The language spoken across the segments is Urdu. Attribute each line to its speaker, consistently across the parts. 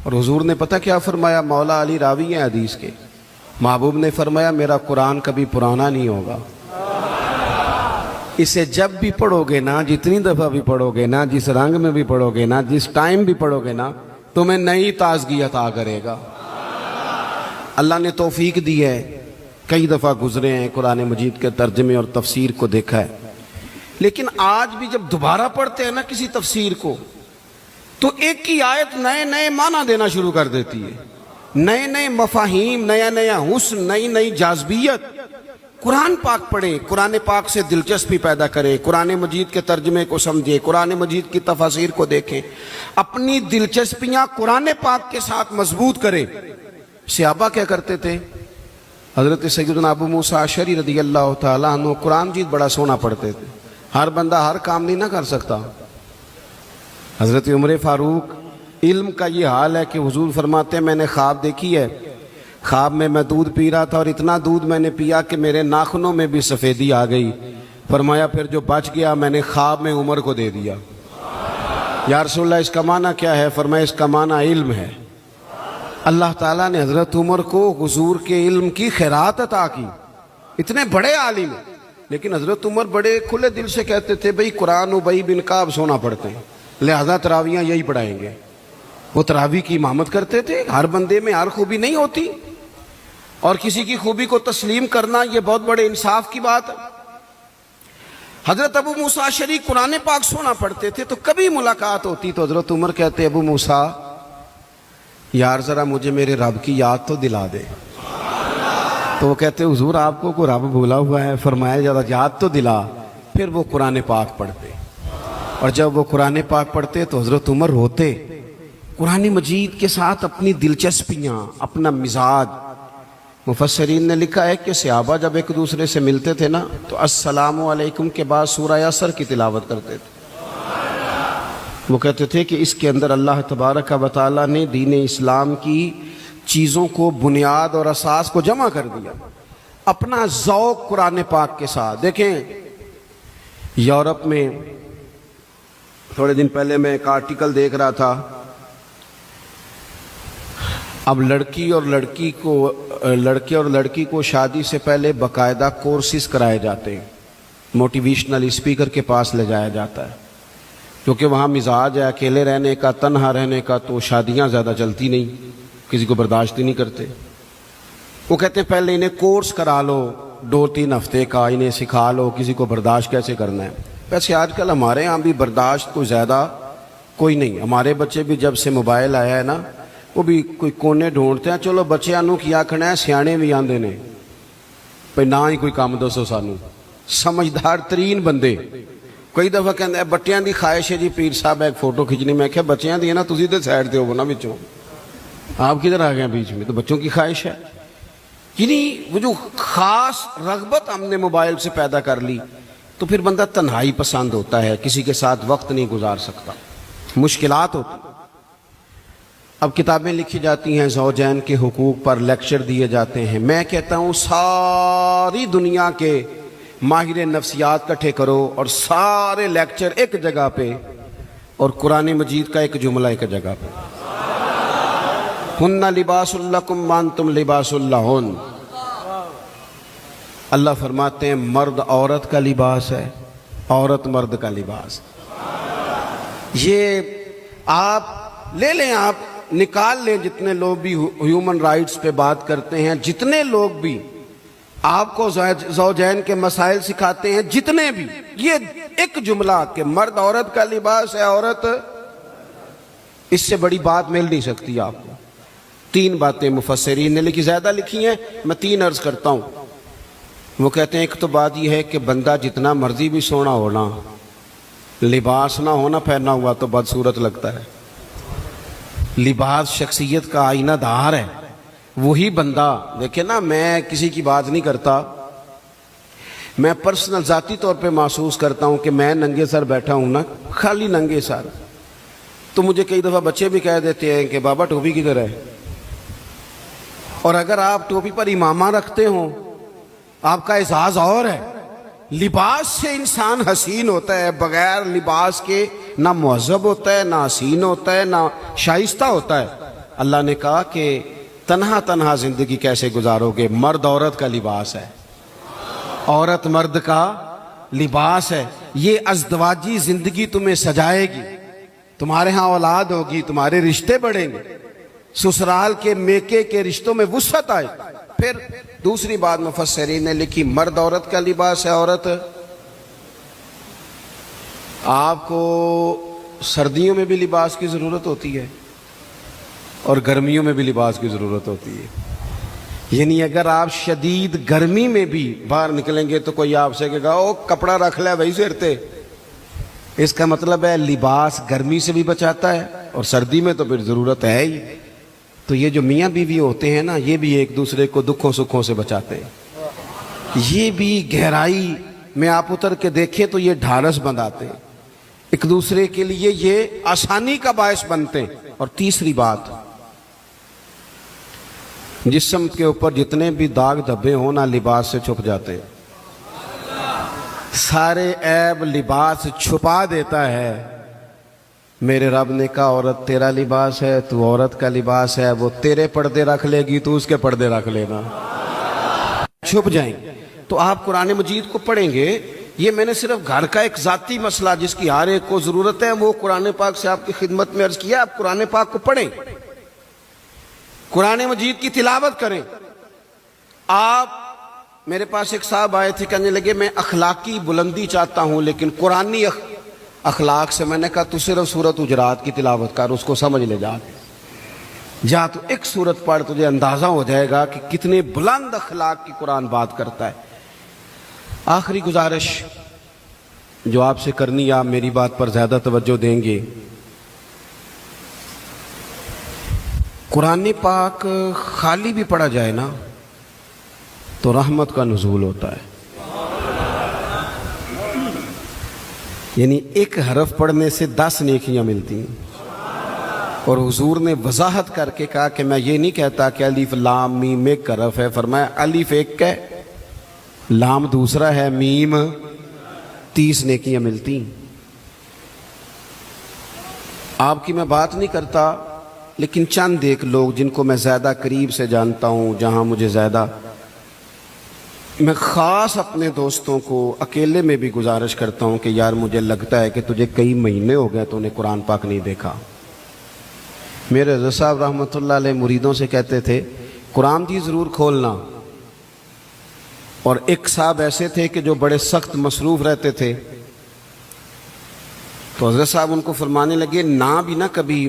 Speaker 1: اور حضور نے پتہ کیا فرمایا؟ مولا علی راوی ہیں حدیث کے، محبوب نے فرمایا میرا قرآن کبھی پرانا نہیں ہوگا، اسے جب بھی پڑھو گے نا، جتنی دفعہ بھی پڑھو گے نا، جس رنگ میں بھی پڑھو گے نا، جس ٹائم بھی پڑھو گے نا، تمہیں نئی تازگی عطا کرے گا۔ اللہ نے توفیق دی ہے، کئی دفعہ گزرے ہیں، قرآن مجید کے ترجمے اور تفسیر کو دیکھا ہے، لیکن آج بھی جب دوبارہ پڑھتے ہیں نا کسی تفسیر کو تو ایک ہی آیت نئے نئے معنی دینا شروع کر دیتی ہے، نئے نئے مفاہیم، نیا نیا حسن، نئی نئی جاذبیت۔ قرآن پاک پڑھیں، قرآن پاک سے دلچسپی پیدا کریں، قرآن مجید کے ترجمے کو سمجھیں، قرآن مجید کی تفاسیر کو دیکھیں، اپنی دلچسپیاں قرآن پاک کے ساتھ مضبوط کریں۔ صحابہ کیا کرتے تھے؟ حضرت سیدنا ابو موسیٰ اشعری رضی اللہ تعالیٰ عنہ قرآن مجید بڑا سونا پڑھتے تھے، ہر بندہ ہر کام نہیں نہ کر سکتا۔ حضرت عمر فاروق، علم کا یہ حال ہے کہ حضور فرماتے ہیں میں نے خواب دیکھی ہے، خواب میں دودھ پی رہا تھا اور اتنا دودھ میں نے پیا کہ میرے ناخنوں میں بھی سفیدی آ گئی، فرمایا پھر جو بچ گیا میں نے خواب میں عمر کو دے دیا۔ یا رسول اللہ اس کا معنی کیا ہے؟ فرمایا اس کا معنی علم ہے۔ اللہ تعالیٰ نے حضرت عمر کو حضور کے علم کی خیرات عطا کی، اتنے بڑے عالم ہیں، لیکن حضرت عمر بڑے کھلے دل سے کہتے تھے بھئی قرآن ابی بن کعب سونا پڑھتے ہیں، لہذا تراویاں یہی پڑھائیں گے۔ وہ تراوی کی امامت کرتے تھے۔ ہر بندے میں ہر خوبی نہیں ہوتی، اور کسی کی خوبی کو تسلیم کرنا یہ بہت بڑے انصاف کی بات ہے۔ حضرت ابو موسیٰ اشعری قرآن پاک سونا پڑھتے تھے، تو کبھی ملاقات ہوتی تو حضرت عمر کہتے ابو موسیٰ یار ذرا مجھے میرے رب کی یاد تو دلا دے۔ تو وہ کہتے حضور آپ کو کوئی رب بھولا ہوا ہے؟ فرمایا ذرا یاد تو دلا۔ پھر وہ قرآن پاک پڑھتے، اور جب وہ قرآن پاک پڑھتے تو حضرت عمر روتے۔ قرآن مجید کے ساتھ اپنی دلچسپیاں، اپنا مزاج۔ مفسرین نے لکھا ہے کہ صحابہ جب ایک دوسرے سے ملتے تھے نا تو السلام علیکم کے بعد سورہ عصر کی تلاوت کرتے تھے۔ وہ کہتے تھے کہ اس کے اندر اللہ تبارک و تعالیٰ نے دین اسلام کی چیزوں کو، بنیاد اور اساس کو جمع کر دیا، اپنا ذوق قرآن پاک کے ساتھ۔ دیکھیں یورپ میں تھوڑے دن پہلے میں ایک آرٹیکل دیکھ رہا تھا، اب لڑکے اور لڑکی کو شادی سے پہلے باقاعدہ کورسز کرائے جاتے ہیں، موٹیویشنل اسپیکر کے پاس لے جایا جاتا ہے، کیونکہ وہاں مزاج ہے اکیلے رہنے کا، تنہا رہنے کا، تو شادیاں زیادہ چلتی نہیں، کسی کو برداشت ہی نہیں کرتے۔ وہ کہتے ہیں پہلے انہیں کورس کرا لو 2-3 ہفتے کا، انہیں سکھا لو کسی کو برداشت کیسے کرنا ہے۔ ویسے آج کل ہمارے ہاں بھی برداشت کو زیادہ کوئی نہیں، ہمارے بچے بھی جب سے موبائل آیا ہے نا وہ بھی کوئی کونے ڈھونڈتے ہیں، چلو بچیاں نو کیا کھڑا ہے، سیانے بھی آندے نے پہ نہ ہی کوئی کام دسو سانو، سمجھدار ترین بندے۔ کئی دفعہ کہتے ہیں بچیاں دی خواہش ہے جی پیر صاحب ایک فوٹو کھینچنی، میں کہا بچیاں دی ہے نا، تسی تے سائڈ تے ہو نا بچوں، آپ کدھر آ گئے بیچ میں؟ تو بچوں کی خواہش ہے، یعنی وہ جو خاص رغبت ہم نے موبائل سے پیدا کر لی، تو پھر بندہ تنہائی پسند ہوتا ہے، کسی کے ساتھ وقت نہیں گزار سکتا، مشکلات ہوتی۔ اب کتابیں لکھی جاتی ہیں زوجین کے حقوق پر، لیکچر دیے جاتے ہیں۔ میں کہتا ہوں ساری دنیا کے ماہر نفسیات کٹھے کرو اور سارے لیکچر ایک جگہ پہ، اور قرآن مجید کا ایک جملہ ایک جگہ پہ، ہن لباس لکم وانتم لباس لہن۔ اللہ فرماتے ہیں مرد عورت کا لباس ہے، عورت مرد کا لباس۔ یہ آپ لے لیں، آپ نکال لیں، جتنے لوگ بھی ہیومن رائٹس پہ بات کرتے ہیں، جتنے لوگ بھی آپ کو زوجین کے مسائل سکھاتے ہیں، جتنے بھی، یہ ایک جملہ کہ مرد عورت کا لباس ہے، عورت، اس سے بڑی بات مل نہیں سکتی آپ کو۔ 3 باتیں مفسرین نے لکھی، زیادہ لکھی ہیں، میں 3 عرض کرتا ہوں۔ وہ کہتے ہیں ایک تو بات یہ ہے کہ بندہ جتنا مرضی بھی سونا ہونا، لباس نہ ہونا پہنا ہوا تو بدصورت لگتا ہے۔ لباس شخصیت کا آئینہ دار ہے۔ وہی بندہ دیکھیں نا، میں کسی کی بات نہیں کرتا، میں پرسنل ذاتی طور پہ محسوس کرتا ہوں کہ میں ننگے سر بیٹھا ہوں نا، خالی ننگے سر، تو مجھے کئی دفعہ بچے بھی کہہ دیتے ہیں کہ بابا ٹوپی کدھر ہے؟ اور اگر آپ ٹوپی پر امامہ رکھتے ہوں، آپ کا اعزاز اور ہے۔ لباس سے انسان حسین ہوتا ہے، بغیر لباس کے نہ مہذب ہوتا ہے، نہ حسین ہوتا ہے، نہ شائستہ ہوتا ہے۔ اللہ نے کہا کہ تنہا تنہا زندگی کیسے گزارو گے؟ مرد عورت کا لباس ہے، عورت مرد کا لباس ہے. یہ ازدواجی زندگی تمہیں سجائے گی، تمہارے ہاں اولاد ہوگی، تمہارے رشتے بڑھیں گے، سسرال کے میکے کے رشتوں میں وسعت آئے. پھر دوسری بات مفسرین نے لکھی، مرد عورت کا لباس ہے. عورت آپ کو سردیوں میں بھی لباس کی ضرورت ہوتی ہے اور گرمیوں میں بھی لباس کی ضرورت ہوتی ہے. یعنی اگر آپ شدید گرمی میں بھی باہر نکلیں گے تو کوئی آپ سے کہے گا او کپڑا رکھ لے وہی سیرتے. اس کا مطلب ہے لباس گرمی سے بھی بچاتا ہے اور سردی میں تو پھر ضرورت ہے ہی. تو یہ جو میاں بیوی ہوتے ہیں نا، یہ بھی ایک دوسرے کو دکھوں سکھوں سے بچاتے ہیں. یہ بھی گہرائی میں آپ اتر کے دیکھیں تو یہ ڈھارس بندھاتے ہیں ایک دوسرے کے لیے، یہ آسانی کا باعث بنتے ہیں. اور تیسری بات، جسم کے اوپر جتنے بھی داغ دھبے ہوں نا لباس سے چھپ جاتے ہیں. سارے عیب لباس چھپا دیتا ہے. میرے رب نے کہا عورت تیرا لباس ہے، تو عورت کا لباس ہے. وہ تیرے پردے رکھ لے گی، تو اس کے پردے رکھ لینا، چھپ جائیں. تو آپ قرآن مجید کو پڑھیں گے. یہ میں نے صرف گھر کا ایک ذاتی مسئلہ جس کی ہر ایک کو ضرورت ہے وہ قرآن پاک سے آپ کی خدمت میں عرض کیا. آپ قرآن پاک کو پڑھیں، قرآن مجید کی تلاوت کریں. آپ میرے پاس ایک صاحب آئے تھے، کہنے لگے میں اخلاقی بلندی چاہتا ہوں لیکن قرآنی اخلاق سے. میں نے کہا تو صرف سورۃ حجرات کی تلاوت کر، اس کو سمجھ لے جا تو ایک سورت پڑھ، تجھے اندازہ ہو جائے گا کہ کتنے بلند اخلاق کی قرآن بات کرتا ہے. آخری گزارش جو آپ سے کرنی، آپ میری بات پر زیادہ توجہ دیں گے. قرآن پاک خالی بھی پڑھا جائے نا تو رحمت کا نزول ہوتا ہے. یعنی ایک حرف پڑھنے سے 10 نیکیاں ملتی ہیں. اور حضور نے وضاحت کر کے کہا کہ میں یہ نہیں کہتا کہ الف لام میم ایک حرف ہے. فرمایا الف ایک ہے، لام دوسرا ہے، میم 30 نیکیاں ملتی. آپ کی میں بات نہیں کرتا لیکن چند ایک لوگ جن کو میں زیادہ قریب سے جانتا ہوں، جہاں مجھے زیادہ، میں خاص اپنے دوستوں کو اکیلے میں بھی گزارش کرتا ہوں کہ یار مجھے لگتا ہے کہ تجھے کئی مہینے ہو گئے تو نے قرآن پاک نہیں دیکھا. میرے رضا صاحب رحمۃ اللہ علیہ مریدوں سے کہتے تھے قرآن دی ضرور کھولنا. اور ایک صاحب ایسے تھے کہ جو بڑے سخت مصروف رہتے تھے، تو حضرت صاحب ان کو فرمانے لگے نہ بھی نہ کبھی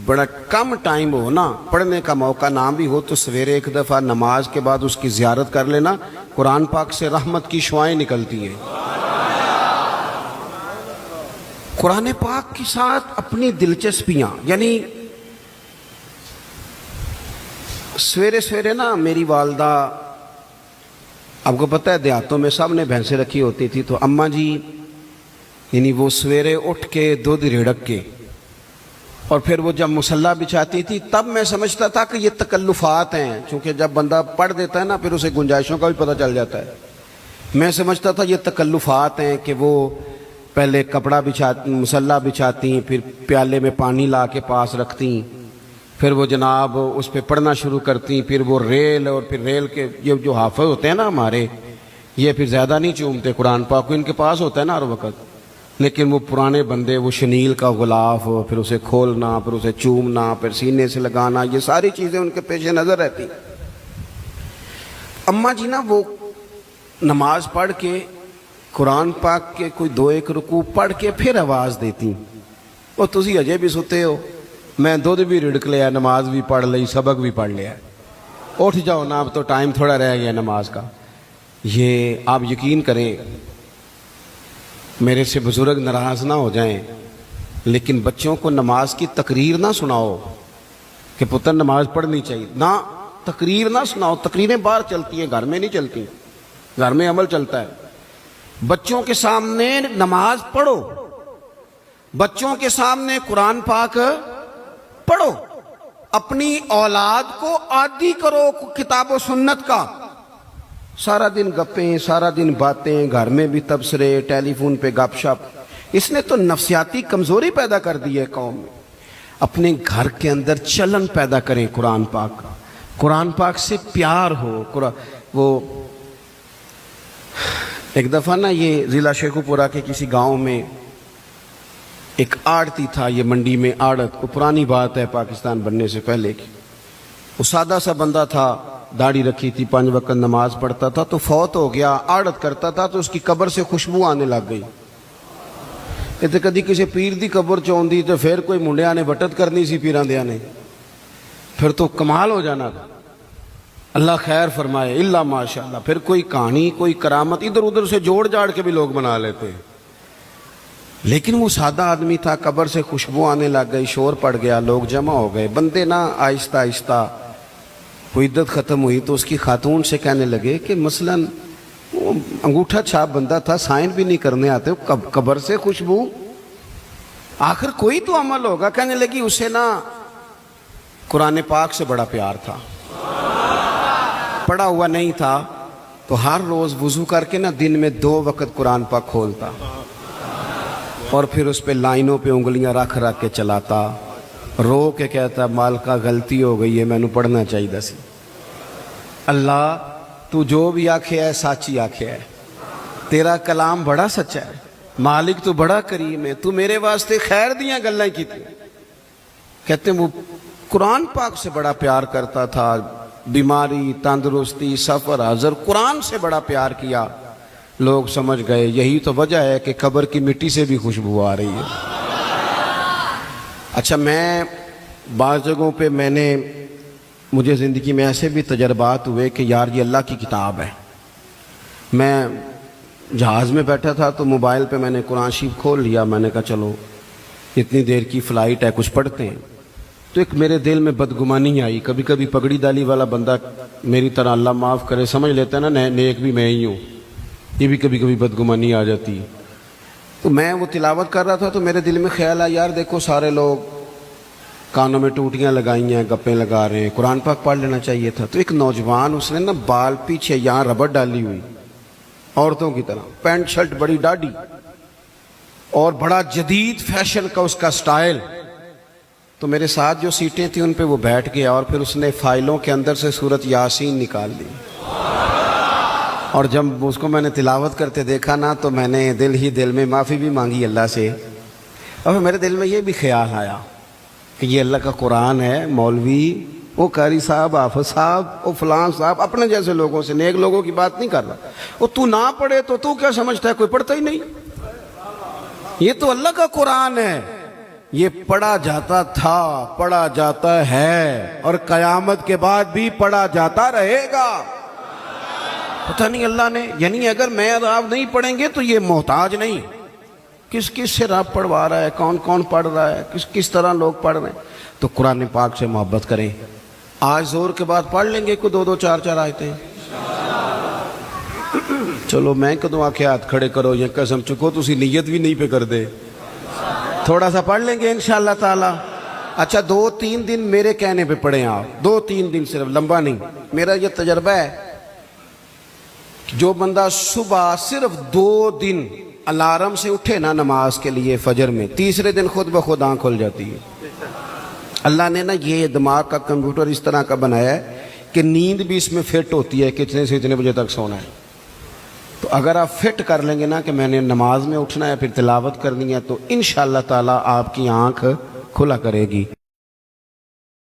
Speaker 1: بڑا کم ٹائم ہو نا، پڑھنے کا موقع نہ بھی ہو تو سویرے ایک دفعہ نماز کے بعد اس کی زیارت کر لینا. قرآن پاک سے رحمت کی شعائیں نکلتی ہیں. قرآن پاک کے ساتھ اپنی دلچسپیاں، یعنی سویرے سویرے نا میری والدہ، آپ کو پتہ ہے دیہاتوں میں سب نے بھینسیں رکھی ہوتی تھی، تو اماں جی یعنی وہ سویرے اٹھ کے دودھ ریڑک کے اور پھر وہ جب مصلی بچھاتی تھی، تب میں سمجھتا تھا کہ یہ تکلفات ہیں. چونکہ جب بندہ پڑھ دیتا ہے نا پھر اسے گنجائشوں کا بھی پتہ چل جاتا ہے. میں سمجھتا تھا یہ تکلفات ہیں کہ وہ پہلے کپڑا مصلی بچھاتی، پھر پیالے میں پانی لا کے پاس رکھتی، پھر وہ جناب اس پہ پڑھنا شروع کرتی، پھر وہ ریل، اور پھر ریل کے یہ جو حافظ ہوتے ہیں نا ہمارے، یہ پھر زیادہ نہیں چومتے قرآن پاک کو، ان کے پاس ہوتا ہے نا ہر وقت. لیکن وہ پرانے بندے وہ شنیل کا غلاف، پھر اسے کھولنا، پھر اسے چومنا، پھر سینے سے لگانا، یہ ساری چیزیں ان کے پیش نظر رہتی. اماں جی نا وہ نماز پڑھ کے قرآن پاک کے کوئی 2-1 رکوع پڑھ کے پھر آواز دیتی، اور تسی اجے بھی ستے ہو، میں دودھ بھی رڑک لیا، نماز بھی پڑھ لی، سبق بھی پڑھ لیا، اٹھ جاؤ نا اب تو ٹائم تھوڑا رہ گیا نماز کا. یہ آپ یقین کریں، میرے سے بزرگ ناراض نہ ہو جائیں لیکن بچوں کو نماز کی تقریر نہ سناؤ کہ پتر نماز پڑھنی چاہیے، نہ تقریر نہ سناؤ. تقریریں باہر چلتی ہیں، گھر میں نہیں چلتی. گھر میں عمل چلتا ہے. بچوں کے سامنے نماز پڑھو، بچوں کے سامنے قرآن پاک پڑھو، اپنی اولاد کو عادی کرو کتاب و سنت کا. سارا دن گپیں، سارا دن باتیں، گھر میں بھی تبصرے، ٹیلی فون پہ گپ شپ، اس نے تو نفسیاتی کمزوری پیدا کر دی ہے قوم میں. اپنے گھر کے اندر چلن پیدا کریں قرآن پاک کا، قرآن پاک سے پیار ہو۔ وہ ایک دفعہ نا یہ ضلع شیخو پورہ کے کسی گاؤں میں ایک آڑتی تھا، یہ منڈی میں آڑت، وہ پرانی بات ہے پاکستان بننے سے پہلے کی، وہ سادہ سا بندہ تھا، داڑھی رکھی تھی، 5 وقت نماز پڑھتا تھا، تو فوت ہو گیا، آڑت کرتا تھا تو اس کی قبر سے خوشبو آنے لگ گئی۔ تے کدی کسی پیر دی قبر چوندی تو پھر کوئی منڈیاں نے بٹت کرنی سی پیراں دیاں نے، پھر تو کمال ہو جانا تھا۔ اللہ خیر فرمائے، اللہ ماشاءاللہ، پھر کوئی کہانی کوئی کرامت ادھر ادھر سے جوڑ جاڑ کے بھی لوگ بنا لیتے ہیں۔ لیکن وہ سادہ آدمی تھا، قبر سے خوشبو آنے لگ گئی، شور پڑ گیا، لوگ جمع ہو گئے، بندے نا آہستہ آہستہ وہ عدت ختم ہوئی تو اس کی خاتون سے کہنے لگے کہ مثلاً وہ انگوٹھا چھاپ بندہ تھا، سائن بھی نہیں کرنے آتے، قبر سے خوشبو، آخر کوئی تو عمل ہوگا۔ کہنے لگی اسے نا قرآن پاک سے بڑا پیار تھا، پڑھا ہوا نہیں تھا تو ہر روز وضو کر کے نا دن میں 2 وقت قرآن پاک کھولتا اور پھر اس پہ لائنوں پہ انگلیاں رکھ رکھ کے چلاتا، رو کے کہتا مالکا غلطی ہو گئی ہے، میں نے پڑھنا چاہیے سی۔ اللہ تو جو بھی آکھے ہے سچی آکھے ہے، تیرا کلام بڑا سچا ہے، مالک تو بڑا کریم ہے، تو میرے واسطے خیر دیاں گلاں کیتی۔ کہتے ہیں وہ قرآن پاک سے بڑا پیار کرتا تھا، بیماری تندرستی سفر حاضر قرآن سے بڑا پیار کیا۔ لوگ سمجھ گئے یہی تو وجہ ہے کہ قبر کی مٹی سے بھی خوشبو آ رہی ہے۔ اچھا، میں بعض جگہوں پہ مجھے زندگی میں ایسے بھی تجربات ہوئے کہ یار یہ اللہ کی کتاب ہے۔ میں جہاز میں بیٹھا تھا تو موبائل پہ میں نے قرآن شریف کھول لیا، میں نے کہا چلو اتنی دیر کی فلائٹ ہے کچھ پڑھتے ہیں، تو ایک میرے دل میں بدگمانی آئی۔ کبھی کبھی پگڑی دالی والا بندہ میری طرح اللہ معاف کرے سمجھ لیتا ہے نا نیک بھی میں ہی ہوں، یہ بھی کبھی کبھی بدگمانی آ جاتی ہے۔ تو میں وہ تلاوت کر رہا تھا تو میرے دل میں خیال آیا یار دیکھو سارے لوگ کانوں میں ٹوٹیاں لگائی ہیں، گپیں لگا رہے ہیں، قرآن پاک پڑھ لینا چاہیے تھا۔ تو ایک نوجوان اس نے نا بال پیچھے یہاں ربڑ ڈالی ہوئی عورتوں کی طرح، پینٹ شرٹ بڑی ڈاڑھی اور بڑا جدید فیشن کا اس کا سٹائل، تو میرے ساتھ جو سیٹیں تھیں ان پہ وہ بیٹھ گیا اور پھر اس نے فائلوں کے اندر سے سورت یاسین نکال دی، اور جب اس کو میں نے تلاوت کرتے دیکھا نا تو میں نے دل میں معافی بھی مانگی اللہ سے، اور میرے دل میں یہ بھی خیال آیا کہ یہ اللہ کا قرآن ہے، مولوی وہ قاری صاحب حافظ صاحب وہ فلان صاحب اپنے جیسے لوگوں سے، نیک لوگوں کی بات نہیں کر رہا، وہ تو نہ پڑھے تو کیا سمجھتا ہے کوئی پڑھتا ہی نہیں، یہ تو اللہ کا قرآن ہے، یہ پڑھا جاتا تھا، پڑھا جاتا ہے اور قیامت کے بعد بھی پڑھا جاتا رہے گا۔ پتہ نہیں اللہ نے، یعنی اگر میں اور آپ نہیں پڑھیں گے تو یہ محتاج نہیں، کس سے رب پڑھوا رہا ہے، کون پڑھ رہا ہے، کس طرح لوگ پڑھ رہے ہیں۔ تو قرآن پاک سے محبت کریں۔ آج زور کے بعد پڑھ لیں گے کوئی 2 4 آیتیں، چلو میں کدوں آکھے ہاتھ کھڑے کرو یا قسم چکو تسی نیت بھی نہیں پہ کر دے، تھوڑا سا پڑھ لیں گے انشاءاللہ تعالی۔ اچھا 2 3 دن میرے کہنے پہ پڑھیں آپ، 2 3 دن صرف، لمبا نہیں۔ میرا یہ تجربہ ہے جو بندہ صبح صرف 2 دن الارم سے اٹھے نا نماز کے لیے فجر میں، تیسرے دن خود بخود آنکھ کھل جاتی ہے۔ اللہ نے نا یہ دماغ کا کمپیوٹر اس طرح کا بنایا ہے کہ نیند بھی اس میں فٹ ہوتی ہے، کتنے سے اتنے بجے تک سونا ہے۔ تو اگر آپ فٹ کر لیں گے نا کہ میں نے نماز میں اٹھنا ہے پھر تلاوت کرنی ہے، تو انشاءاللہ تعالی آپ کی آنکھ کھلا کرے گی۔